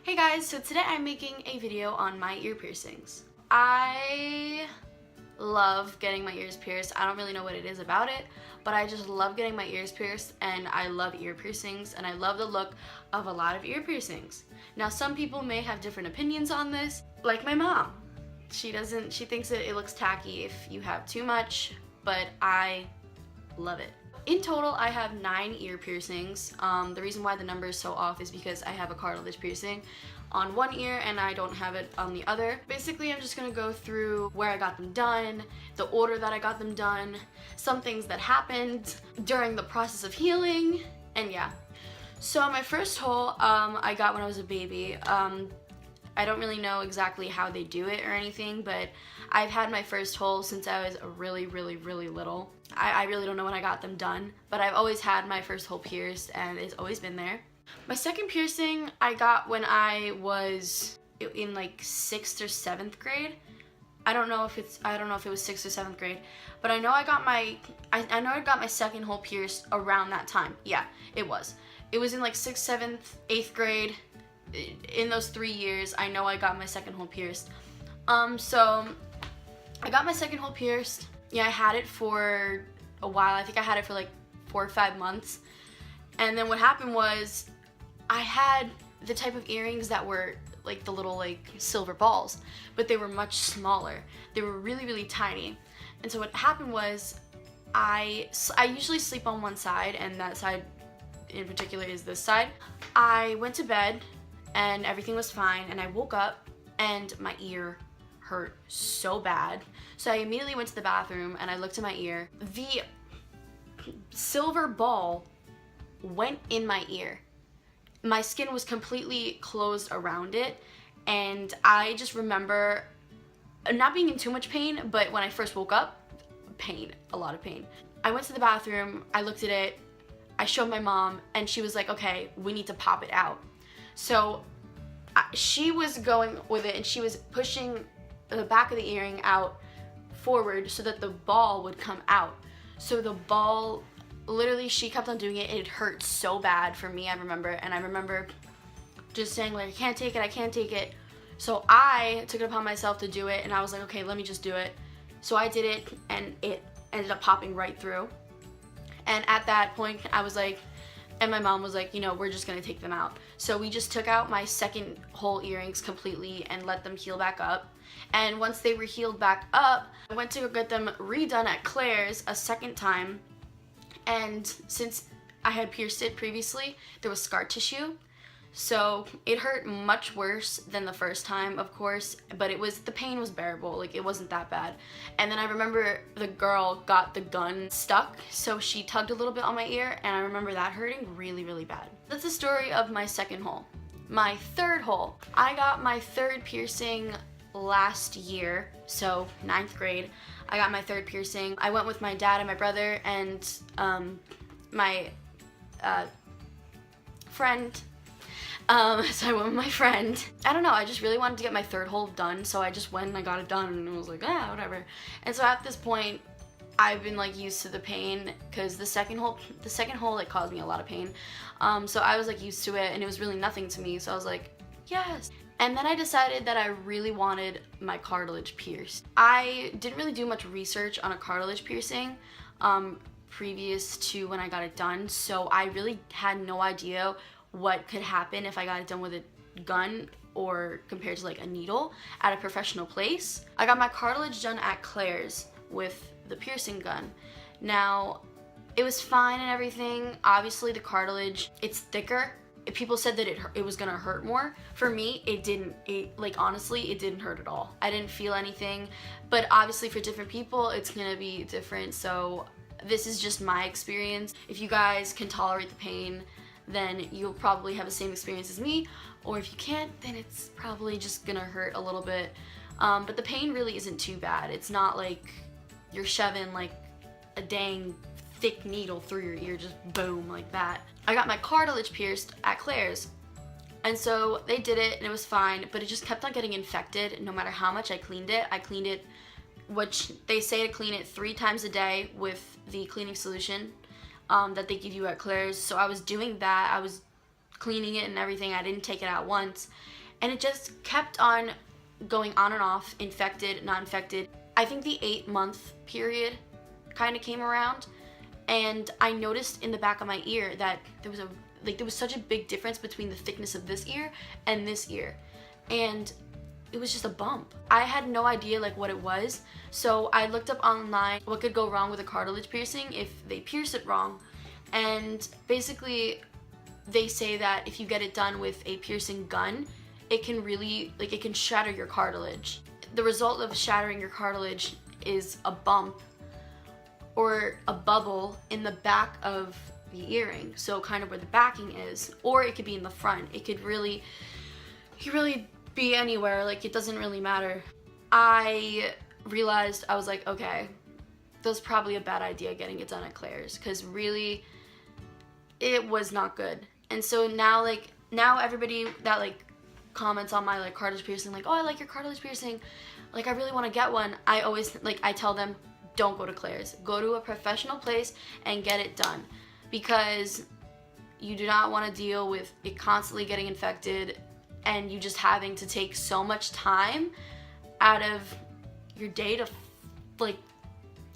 Hey guys, so today I'm making a video on my ear piercings. I love getting my ears pierced. I don't really know what it is about it, but I just love getting my ears pierced, and I love ear piercings, and I love the look of a lot of ear piercings. Now some people may have different opinions on this, like my mom. She thinks that it looks tacky if you have too much, but I love it. In total, I have 9 ear piercings. The reason why the number is so off is because I have a cartilage piercing on one ear and I don't have it on the other. Basically, I'm just gonna go through where I got them done, the order that I got them done, some things that happened during the process of healing, and yeah. So my first hole, I got when I was a baby. I don't really know exactly how they do it or anything, but I've had my first hole since I was really little. I really don't know when I got them done, but I've always had my first hole pierced and it's always been there. My second piercing I got when I was in like 6th or 7th grade. I don't know if it was 6th or 7th grade, but I know I got my second hole pierced around that time. Yeah, it was. It was in like 6th, 7th, 8th grade. In those 3 years, I know I got my second hole pierced. So I got my second hole pierced. Yeah, I had it for a while. I think I had it for like 4 or 5 months. And then what happened was I had the type of earrings that were like the little like silver balls, but they were much smaller. They were really tiny. And so what happened was I usually sleep on one side, and that side in particular is this side. I went to bed and everything was fine, and I woke up and my ear hurt so bad. So I immediately went to the bathroom and I looked at my ear. The silver ball went in my ear. My skin was completely closed around it, and I just remember not being in too much pain, but when I first woke up, a lot of pain. I went to the bathroom, I looked at it, I showed my mom, and she was like, okay, we need to pop it out. So she was going with it and she was pushing the back of the earring out forward so that the ball would come out. So the ball, literally, she kept on doing it. It hurt so bad for me, I remember. And I remember just saying like, I can't take it. So I took it upon myself to do it, and I was like, okay, let me just do it. So I did it, and it ended up popping right through. And at that point, I was like, and my mom was like, you know, we're just gonna take them out. So we just took out my second hole earrings completely and let them heal back up. And once they were healed back up, I went to get them redone at Claire's a second time. And since I had pierced it previously, there was scar tissue. So it hurt much worse than the first time, of course, but the pain was bearable, like it wasn't that bad. And then I remember the girl got the gun stuck, so she tugged a little bit on my ear, and I remember that hurting really bad. That's the story of my second hole. My third hole, I got my third piercing last year, so 9th grade. I got my third piercing. I went with my dad and my brother and my friend. So I went with my friend. I don't know, I just really wanted to get my third hole done, so I just went and I got it done, and I was like, whatever. And so at this point, I've been like used to the pain, because the second hole it caused me a lot of pain. So I was like used to it, and it was really nothing to me, so I was like, yes. And then I decided that I really wanted my cartilage pierced. I didn't really do much research on a cartilage piercing previous to when I got it done, so I really had no idea what could happen if I got it done with a gun or compared to like a needle at a professional place. I got my cartilage done at Claire's with the piercing gun. Now, it was fine and everything. Obviously the cartilage, it's thicker. People said that it was gonna hurt more. For me, it didn't. Honestly, it didn't hurt at all. I didn't feel anything, but obviously for different people, it's gonna be different. So this is just my experience. If you guys can tolerate the pain, then you'll probably have the same experience as me, or if you can't, then it's probably just gonna hurt a little bit. But the pain really isn't too bad. It's not like you're shoving like a dang thick needle through your ear, just boom, like that. I got my cartilage pierced at Claire's, and so they did it and it was fine, but it just kept on getting infected no matter how much I cleaned it. I cleaned it, which they say to clean it 3 times a day with the cleaning solution that they give you at Claire's. So I was doing that. I was cleaning it and everything. I didn't take it out once. And it just kept on going on and off, infected, not infected. I think the 8-month period kind of came around, and I noticed in the back of my ear that there was such a big difference between the thickness of this ear and this ear. And it was just a bump. I had no idea like what it was, so I looked up online what could go wrong with a cartilage piercing if they pierce it wrong. And basically they say that if you get it done with a piercing gun, it can really, like, it can shatter your cartilage. The result of shattering your cartilage is a bump or a bubble in the back of the earring, so kind of where the backing is, or it could be in the front. It could really be anywhere, like it doesn't really matter. I realized, I was like, okay, that was probably a bad idea getting it done at Claire's, because really it was not good. And so now everybody that like comments on my like cartilage piercing, like, oh, I like your cartilage piercing, like I really want to get one, I always like, I tell them, don't go to Claire's, go to a professional place and get it done, because you do not want to deal with it constantly getting infected and you just having to take so much time out of your day to like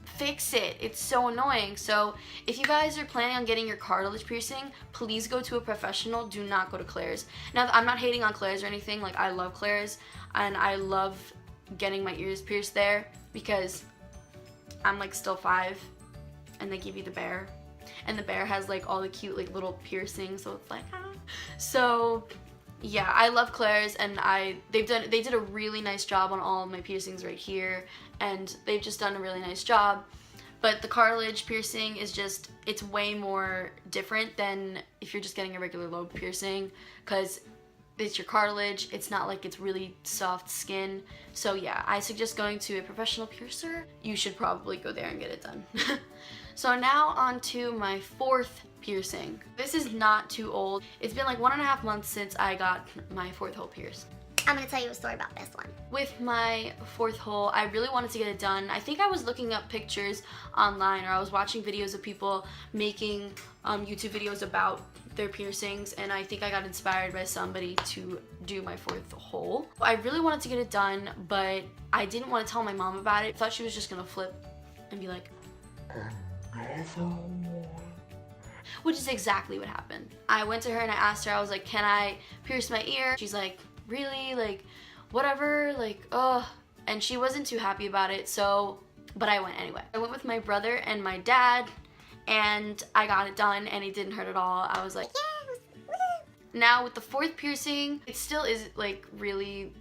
fix it. It's so annoying. So if you guys are planning on getting your cartilage piercing, please go to a professional. Do not go to Claire's. Now, I'm not hating on Claire's or anything. Like, I love Claire's and I love getting my ears pierced there because I'm like still 5 and they give you the bear, and the bear has like all the cute like little piercings, so it's like So yeah, I love Claire's, and they did a really nice job on all of my piercings right here, and they've just done a really nice job. But the cartilage piercing is just, it's way more different than if you're just getting a regular lobe piercing, because it's your cartilage. It's not like it's really soft skin. So yeah, I suggest going to a professional piercer. You should probably go there and get it done. So now on to my 4th piercing. This is not too old. It's been like 1.5 months since I got my 4th hole pierced. I'm gonna tell you a story about this one. With my 4th hole, I really wanted to get it done. I think I was looking up pictures online, or I was watching videos of people making YouTube videos about their piercings, and I think I got inspired by somebody to do my 4th hole. I really wanted to get it done, but I didn't want to tell my mom about it. I thought she was just gonna flip and be like, which is exactly what happened. I went to her and I asked her, I was like, can I pierce my ear? She's like, really? Like, whatever, like, ugh. And she wasn't too happy about it, so, but I went anyway. I went with my brother and my dad, and I got it done, and it didn't hurt at all. I was like, yes, woo! Now with the 4th piercing, it still is like really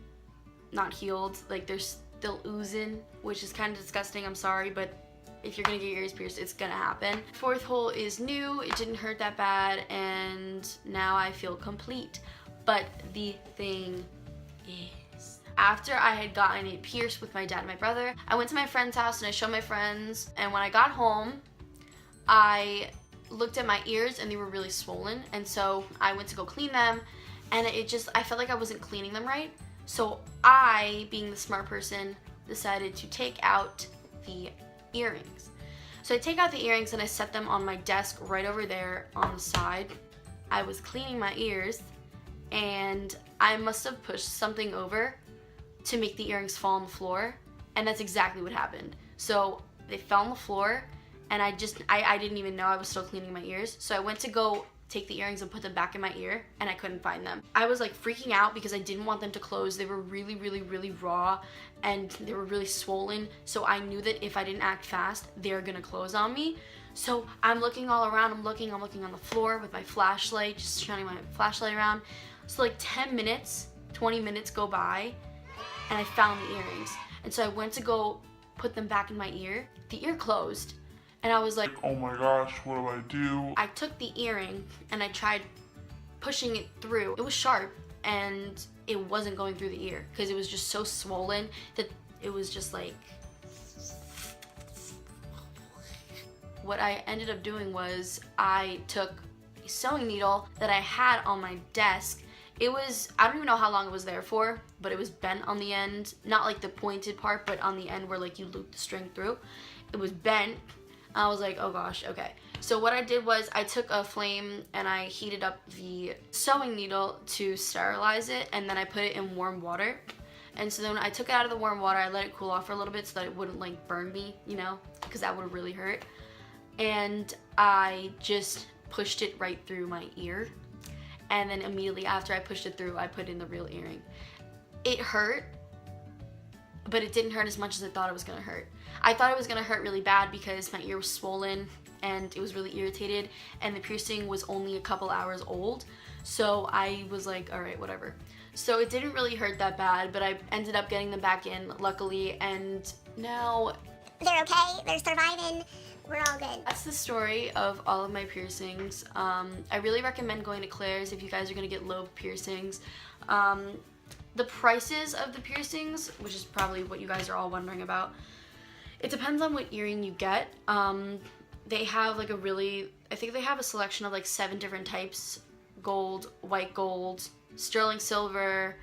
not healed. Like, there's still oozing, which is kind of disgusting, I'm sorry, but if you're gonna get your ears pierced, it's gonna happen. 4th hole is new, it didn't hurt that bad, and now I feel complete. But the thing is, after I had gotten it pierced with my dad and my brother, I went to my friend's house and I showed my friends, and when I got home, I looked at my ears and they were really swollen, and so I went to go clean them, and I felt like I wasn't cleaning them right. So I, being the smart person, decided to take out the earrings. So I take out the earrings and I set them on my desk right over there on the side. I was cleaning my ears and I must have pushed something over to make the earrings fall on the floor, and that's exactly what happened. So they fell on the floor, and I didn't even know I was still cleaning my ears. So I went to go take the earrings and put them back in my ear, and I couldn't find them. I was like freaking out because I didn't want them to close. They were really, really, really raw, and they were really swollen. So I knew that if I didn't act fast, they're gonna close on me. So I'm looking all around, I'm looking on the floor with my flashlight, just shining my flashlight around. So like 10 minutes, 20 minutes go by, and I found the earrings. And so I went to go put them back in my ear. The ear closed, and I was like, oh my gosh, what do I do? I took the earring and I tried pushing it through. It was sharp, and it wasn't going through the ear because it was just so swollen that it was just like, what I ended up doing was I took a sewing needle that I had on my desk. It was, I don't even know how long it was there for, but it was bent on the end. Not like the pointed part, but on the end where like you loop the string through. It was bent. I was like, oh gosh, okay. So what I did was I took a flame and I heated up the sewing needle to sterilize it, and then I put it in warm water. And so then I took it out of the warm water, I let it cool off for a little bit so that it wouldn't like burn me, you know, because that would really hurt. And I just pushed it right through my ear. And then immediately after I pushed it through, I put in the real earring. It hurt, but it didn't hurt as much as I thought it was gonna hurt. I thought it was gonna hurt really bad because my ear was swollen and it was really irritated, and the piercing was only a couple hours old. So I was like, all right, whatever. So it didn't really hurt that bad, but I ended up getting them back in, luckily, and now They're okay. They're surviving. We're all good. that's the story of all of my piercings. I really recommend going to Claire's if you guys are gonna get lobe piercings. The prices of the piercings, which is probably what you guys are all wondering about, it depends on what earring you get. They have like I think they have a selection of like 7 different types: gold, white gold, sterling silver,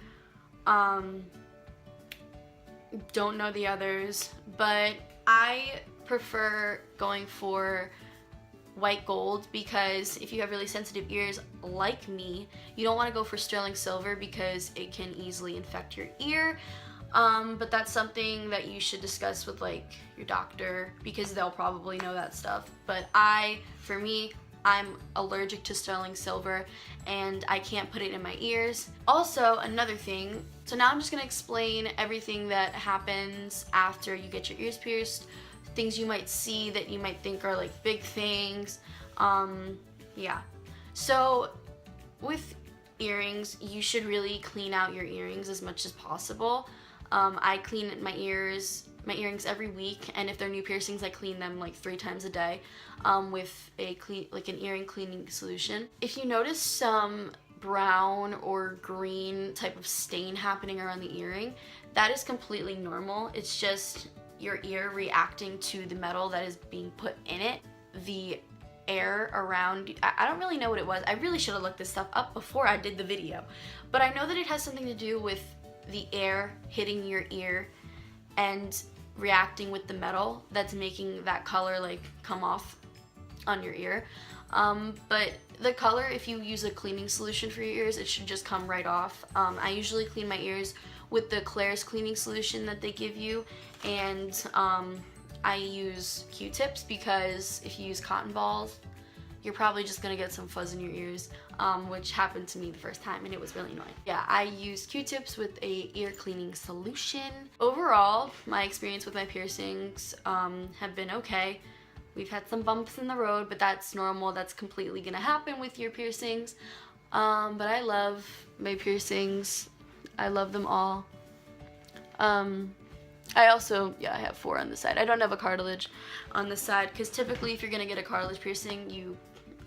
don't know the others, but I prefer going for white gold because if you have really sensitive ears like me, you don't want to go for sterling silver because it can easily infect your ear. But that's something that you should discuss with like your doctor because they'll probably know that stuff. But for me, I'm allergic to sterling silver and I can't put it in my ears. Also, another thing, so now I'm just gonna explain everything that happens after you get your ears pierced, things you might see that you might think are like big things. Yeah. So with earrings, you should really clean out your earrings as much as possible. I clean my earrings every week, and if they're new piercings, I clean them like 3 times a day with an earring cleaning solution. If you notice some brown or green type of stain happening around the earring, that is completely normal. It's just your ear reacting to the metal that is being put in it. The air around, I don't really know what it was. I really should have looked this stuff up before I did the video, but I know that it has something to do with the air hitting your ear and reacting with the metal that's making that color like come off on your ear. But the color, if you use a cleaning solution for your ears, it should just come right off. I usually clean my ears with the Claire's cleaning solution that they give you, and I use Q-tips because if you use cotton balls, you're probably just gonna get some fuzz in your ears, which happened to me the first time and it was really annoying. Yeah, I use Q-tips with a ear cleaning solution. Overall, my experience with my piercings have been okay. We've had some bumps in the road, but that's normal. That's completely gonna happen with your piercings. But I love my piercings. I love them all. I also, I have 4 on the side. I don't have a cartilage on the side because typically if you're gonna get a cartilage piercing, you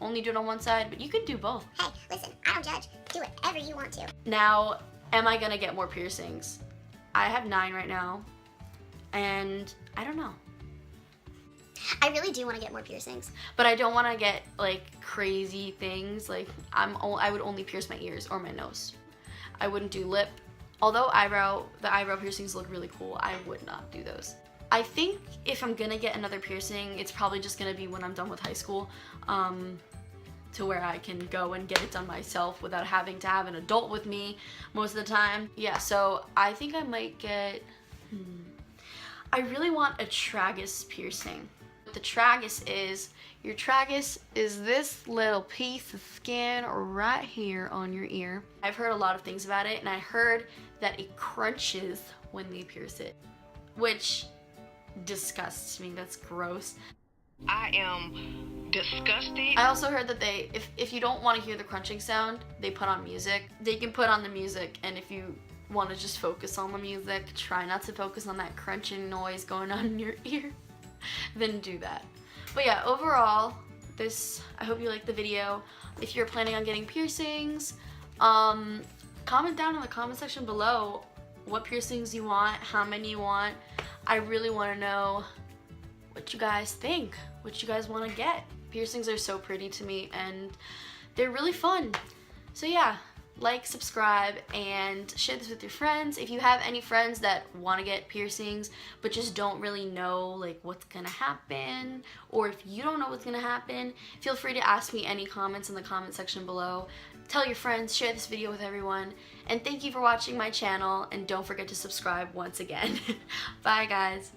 only do it on one side, but you could do both. Hey, listen, I don't judge. Do whatever you want to. Now, am I gonna get more piercings? I have 9 right now, and I don't know. I really do want to get more piercings. But I don't want to get like crazy things. Like I would only pierce my ears or my nose. I wouldn't do lip. Although the eyebrow piercings look really cool, I would not do those. I think if I'm gonna get another piercing, it's probably just gonna be when I'm done with high school, to where I can go and get it done myself without having to have an adult with me most of the time. Yeah, so I think I might get, I really want a tragus piercing. What the tragus is, your tragus is this little piece of skin right here on your ear. I've heard a lot of things about it, and I heard that it crunches when they pierce it, which disgusts me. That's gross. I am disgusted. I also heard that if you don't want to hear the crunching sound, they put on music. They can put on the music, and if you want to just focus on the music, try not to focus on that crunching noise going on in your ear, then do that. But yeah, overall, I hope you liked the video. If you're planning on getting piercings, comment down in the comment section below what piercings you want, how many you want. I really want to know what you guys think, what you guys want to get. Piercings are so pretty to me, and they're really fun. So yeah, like, subscribe, and share this with your friends. If you have any friends that want to get piercings but just don't really know like what's gonna happen, or if you don't know what's gonna happen, feel free to ask me any comments in the comment section below. Tell your friends, share this video with everyone, and thank you for watching my channel, and don't forget to subscribe once again. Bye guys.